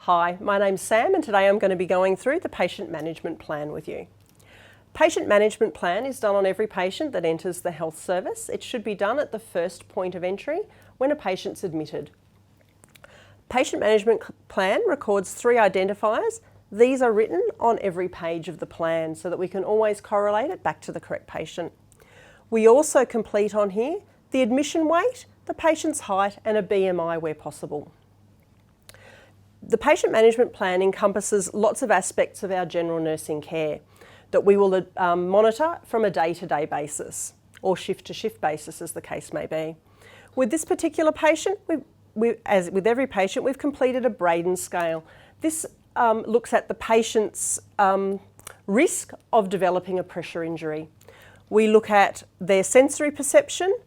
Hi, my name's Sam and today I'm going to be going through the patient management plan with you. Patient management plan is done on every patient that enters the health service. It should be done at the first point of entry when a patient's admitted. Patient management plan records 3 identifiers. These are written on every page of the plan so that we can always correlate it back to the correct patient. We also complete on here the admission weight, the patient's height and a BMI where possible. The patient management plan encompasses lots of aspects of our general nursing care that we will monitor from a day-to-day basis or shift-to-shift basis as the case may be. With this particular patient, as with every patient, we've completed a Braden scale. This looks at the patient's risk of developing a pressure injury. We look at their sensory perception,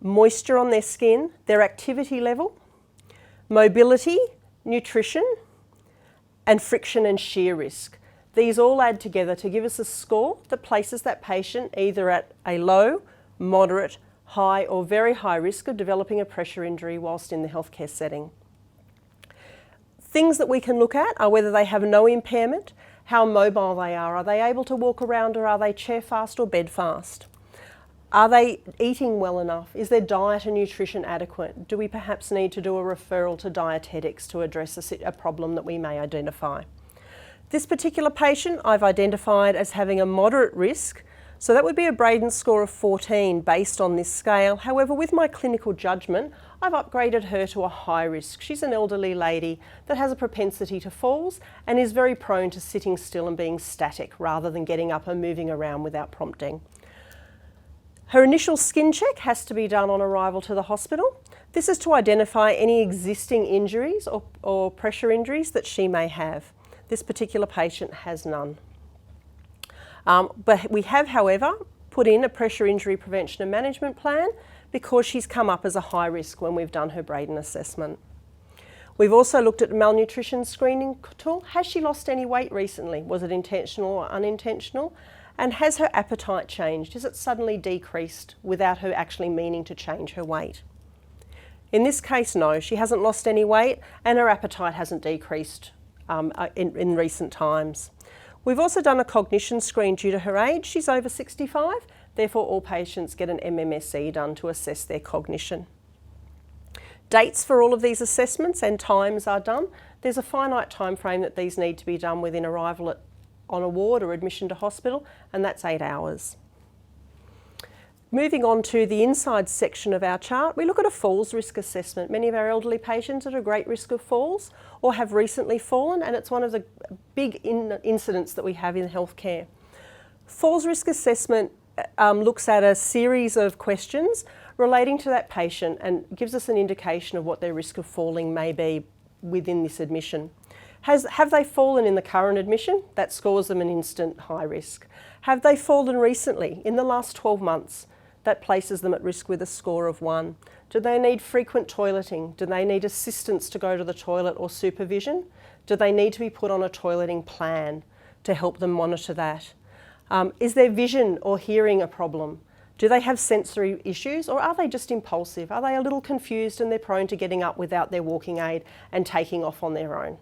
moisture on their skin, their activity level, mobility, nutrition, and friction and shear risk. These all add together to give us a score that places that patient either at a low, moderate, high or very high risk of developing a pressure injury whilst in the healthcare setting. Things that we can look at are whether they have no impairment, how mobile they are they able to walk around or are they chair fast or bed fast? Are they eating well enough? Is their diet and nutrition adequate? Do we perhaps need to do a referral to dietetics to address a problem that we may identify? This particular patient I've identified as having a moderate risk, so that would be a Braden score of 14 based on this scale. However, with my clinical judgment, I've upgraded her to a high risk. She's an elderly lady that has a propensity to falls and is very prone to sitting still and being static rather than getting up and moving around without prompting. Her initial skin check has to be done on arrival to the hospital. This is to identify any existing injuries or pressure injuries that she may have. This particular patient has none. But we have, however, put in a pressure injury prevention and management plan because she's come up as a high risk when we've done her Braden assessment. We've also looked at a malnutrition screening tool. Has she lost any weight recently? Was it intentional or unintentional? And has her appetite changed? Is it suddenly decreased without her actually meaning to change her weight? In this case, no, she hasn't lost any weight and her appetite hasn't decreased in recent times. We've also done a cognition screen due to her age. She's over 65, therefore all patients get an MMSE done to assess their cognition. Dates for all of these assessments and times are done. There's a finite time frame that these need to be done within arrival on a ward or admission to hospital, and that's 8 hours. Moving on to the inside section of our chart, we look at a falls risk assessment. Many of our elderly patients are at a great risk of falls or have recently fallen, and it's one of the big incidents that we have in healthcare. Falls risk assessment looks at a series of questions relating to that patient and gives us an indication of what their risk of falling may be within this admission. Have they fallen in the current admission? That scores them an instant high risk. Have they fallen recently, in the last 12 months? That places them at risk with a score of 1. Do they need frequent toileting? Do they need assistance to go to the toilet or supervision? Do they need to be put on a toileting plan to help them monitor that? Is their vision or hearing a problem? Do they have sensory issues or are they just impulsive? Are they a little confused and they're prone to getting up without their walking aid and taking off on their own?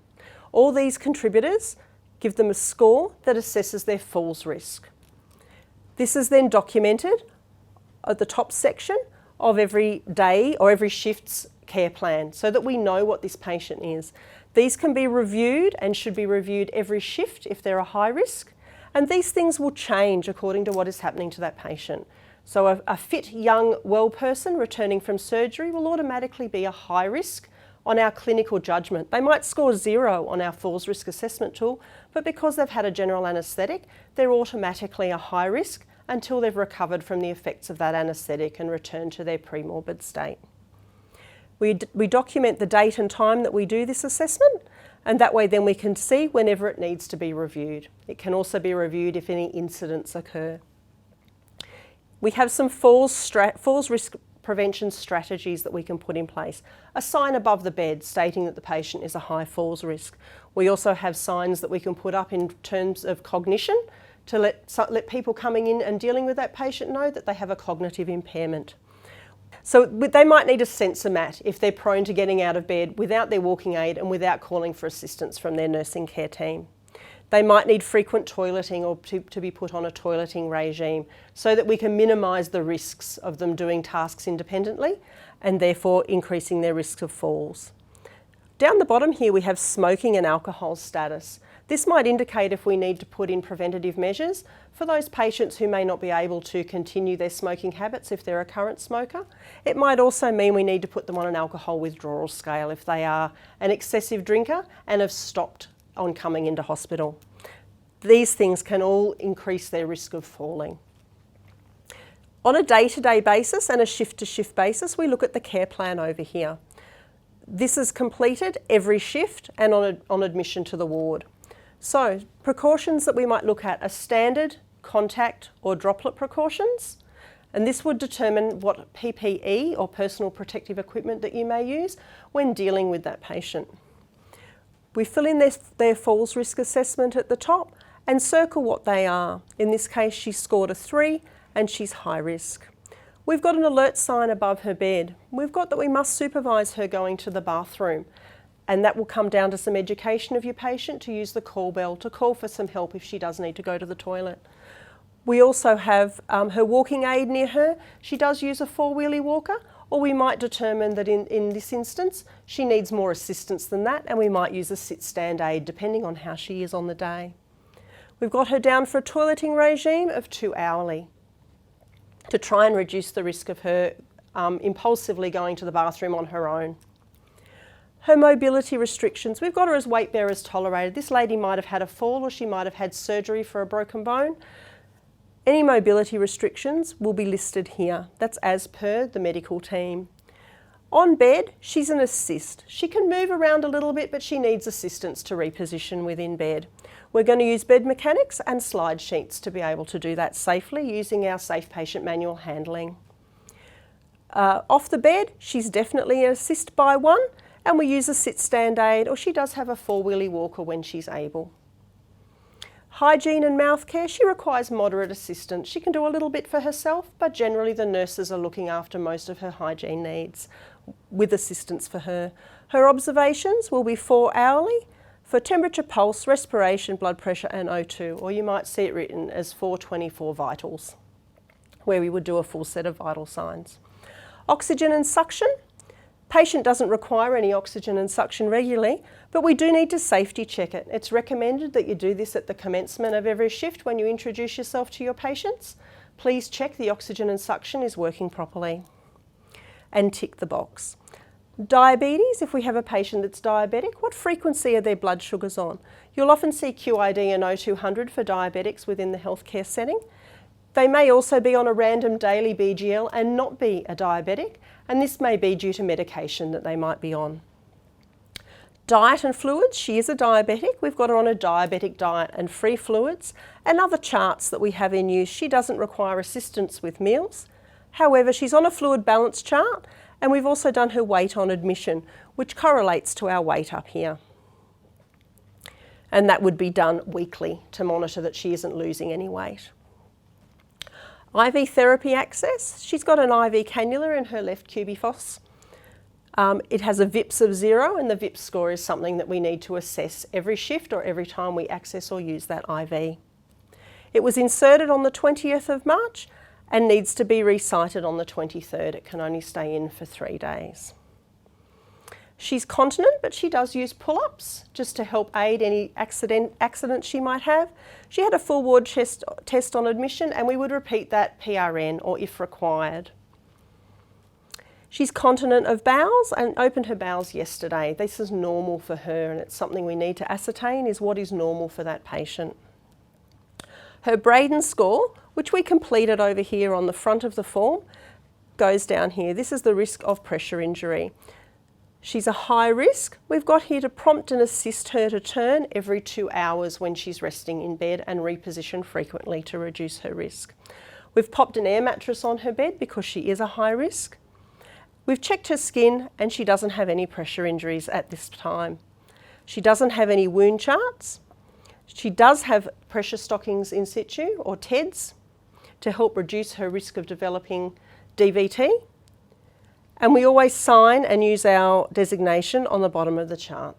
All these contributors give them a score that assesses their falls risk. This is then documented at the top section of every day or every shift's care plan so that we know what this patient is. These can be reviewed and should be reviewed every shift if they're a high risk, and these things will change according to what is happening to that patient. So a fit, young, well person returning from surgery will automatically be a high risk on our clinical judgment. They might score 0 on our falls risk assessment tool, but because they've had a general anaesthetic, they're automatically a high risk until they've recovered from the effects of that anaesthetic and returned to their pre-morbid state. We document the date and time that we do this assessment, and that way then we can see whenever it needs to be reviewed. It can also be reviewed if any incidents occur. We have some falls risk prevention strategies that we can put in place. A sign above the bed stating that the patient is a high falls risk. We also have signs that we can put up in terms of cognition to let people coming in and dealing with that patient know that they have a cognitive impairment. So they might need a sensor mat if they're prone to getting out of bed without their walking aid and without calling for assistance from their nursing care team. They might need frequent toileting or to be put on a toileting regime so that we can minimise the risks of them doing tasks independently and therefore increasing their risk of falls. Down the bottom here we have smoking and alcohol status. This might indicate if we need to put in preventative measures for those patients who may not be able to continue their smoking habits if they're a current smoker. It might also mean we need to put them on an alcohol withdrawal scale if they are an excessive drinker and have stopped on coming into hospital. These things can all increase their risk of falling. On a day-to-day basis and a shift-to-shift basis, we look at the care plan over here. This is completed every shift and on admission to the ward. So, precautions that we might look at are standard, contact or droplet precautions, and this would determine what PPE or personal protective equipment that you may use when dealing with that patient. We fill in their falls risk assessment at the top and circle what they are. In this case, she scored a 3 and she's high risk. We've got an alert sign above her bed. We've got that we must supervise her going to the bathroom, and that will come down to some education of your patient to use the call bell to call for some help if she does need to go to the toilet. We also have her walking aid near her. She does use a 4-wheelie walker, or we might determine that in this instance she needs more assistance than that, and we might use a sit-stand aid depending on how she is on the day. We've got her down for a toileting regime of 2 hourly to try and reduce the risk of her impulsively going to the bathroom on her own. Her mobility restrictions, we've got her as weight bearers tolerated. This lady might have had a fall or she might have had surgery for a broken bone. Any mobility restrictions will be listed here. That's as per the medical team. On bed, she's an assist. She can move around a little bit, but she needs assistance to reposition within bed. We're going to use bed mechanics and slide sheets to be able to do that safely using our safe patient manual handling. Off the bed, she's definitely an assist by 1, and we use a sit-stand aid, or she does have a 4-wheelie walker when she's able. Hygiene and mouth care, she requires moderate assistance. She can do a little bit for herself, but generally the nurses are looking after most of her hygiene needs with assistance for her. Her observations will be 4 hourly for temperature, pulse, respiration, blood pressure and O2, or you might see it written as 424 vitals, where we would do a full set of vital signs. Oxygen and suction. Patient doesn't require any oxygen and suction regularly, but we do need to safety check it. It's recommended that you do this at the commencement of every shift when you introduce yourself to your patients. Please check the oxygen and suction is working properly and tick the box. Diabetes, if we have a patient that's diabetic, what frequency are their blood sugars on? You'll often see QID and O200 for diabetics within the healthcare setting. They may also be on a random daily BGL and not be a diabetic, and this may be due to medication that they might be on. Diet and fluids, she is a diabetic. We've got her on a diabetic diet and free fluids and other charts that we have in use. She doesn't require assistance with meals. However, she's on a fluid balance chart, and we've also done her weight on admission, which correlates to our weight up here. And that would be done weekly to monitor that she isn't losing any weight. IV therapy access, she's got an IV cannula in her left cubifoss. It has a VIPS of 0, and the VIPS score is something that we need to assess every shift or every time we access or use that IV. It was inserted on the 20th of March and needs to be recited on the 23rd. It can only stay in for 3 days. She's continent, but she does use pull-ups just to help aid any accidents she might have. She had a full ward test on admission, and we would repeat that PRN or if required. She's continent of bowels and opened her bowels yesterday. This is normal for her, and it's something we need to ascertain is what is normal for that patient. Her Braden score, which we completed over here on the front of the form, goes down here. This is the risk of pressure injury. She's a high risk. We've got here to prompt and assist her to turn every 2 hours when she's resting in bed and reposition frequently to reduce her risk. We've popped an air mattress on her bed because she is a high risk. We've checked her skin and she doesn't have any pressure injuries at this time. She doesn't have any wound charts. She does have pressure stockings in situ or TEDs to help reduce her risk of developing DVT. And we always sign and use our designation on the bottom of the chart.